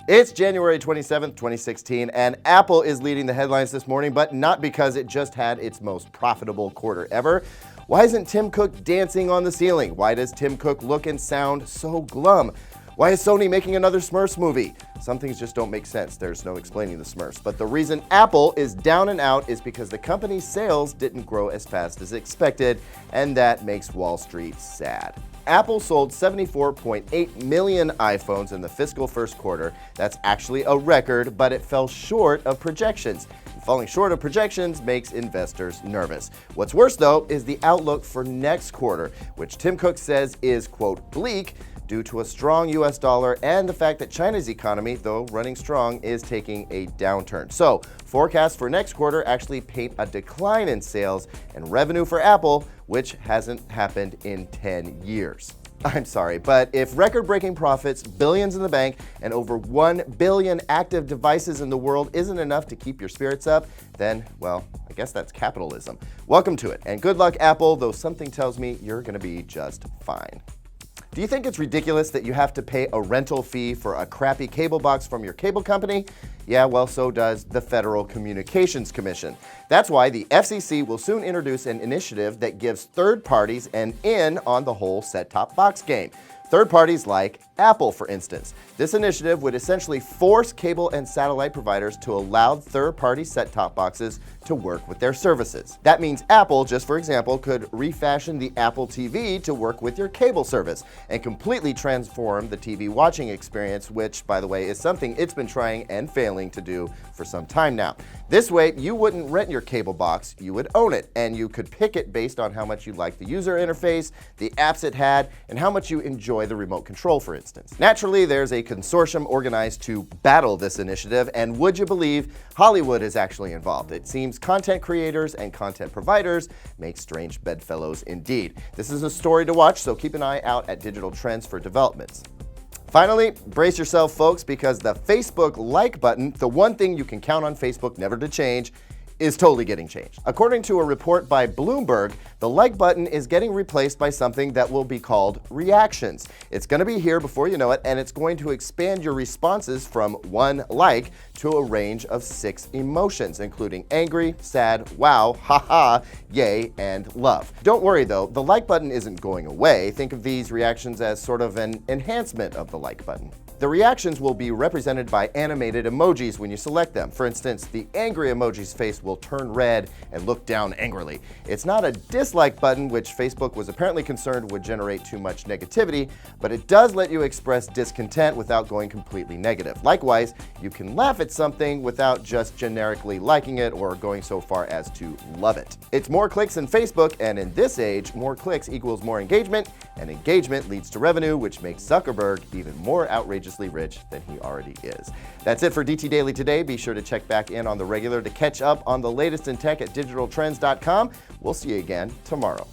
It's January 27th, 2016, and Apple is leading the headlines this morning, but not because it just had its most profitable quarter ever. Why isn't Tim Cook dancing on the ceiling? Why does Tim Cook look and sound so glum? Why is Sony making another Smurfs movie? Some things just don't make sense. There's no explaining the Smurfs. But the reason Apple is down and out is because the company's sales didn't grow as fast as expected, and that makes Wall Street sad. Apple sold 74.8 million iPhones in the fiscal first quarter. That's actually a record, but it fell short of projections. Falling short of projections makes investors nervous. What's worse, though, is the outlook for next quarter, which Tim Cook says is, quote, bleak, due to a strong US dollar and the fact that China's economy, though running strong, is taking a downturn. So, forecasts for next quarter actually paint a decline in sales and revenue for Apple, which hasn't happened in 10 years. I'm sorry, but if record-breaking profits, billions in the bank, and over 1 billion active devices in the world isn't enough to keep your spirits up, then, well, I guess that's capitalism. Welcome to it, and good luck, Apple, though something tells me you're gonna be just fine. Do you think it's ridiculous that you have to pay a rental fee for a crappy cable box from your cable company? Yeah, well, so does the Federal Communications Commission. That's why the FCC will soon introduce an initiative that gives third parties an in on the whole set-top box game. Third parties like Apple, for instance. This initiative would essentially force cable and satellite providers to allow third-party set-top boxes to work with their services. That means Apple, just for example, could refashion the Apple TV to work with your cable service and completely transform the TV watching experience, which, by the way, is something it's been trying and failing to do for some time now. This way, you wouldn't rent your cable box, you would own it, and you could pick it based on how much you like the user interface, the apps it had, and how much you enjoy the remote control, for instance. Naturally, there's a consortium organized to battle this initiative, and would you believe Hollywood is actually involved? It seems content creators and content providers make strange bedfellows indeed. This is a story to watch, so keep an eye out at Digital Trends for developments. Finally, brace yourself, folks, because the Facebook like button, the one thing you can count on Facebook never to change, is totally getting changed. According to a report by Bloomberg, the like button is getting replaced by something that will be called reactions. It's going to be here before you know it, and it's going to expand your responses from one like to a range of 6 emotions, including angry, sad, wow, haha, yay, and love. Don't worry though, the like button isn't going away. Think of these reactions as sort of an enhancement of the like button. The reactions will be represented by animated emojis when you select them. For instance, the angry emoji's face will turn red and look down angrily. It's not a dislike button, which Facebook was apparently concerned would generate too much negativity, but it does let you express discontent without going completely negative. Likewise, you can laugh at something without just generically liking it or going so far as to love it. It's more clicks than Facebook, and in this age, more clicks equals more engagement, and engagement leads to revenue, which makes Zuckerberg even more outrageously rich than he already is. That's it for DT Daily today. Be sure to check back in on the regular to catch up on the latest in tech at digitaltrends.com. We'll see you again tomorrow.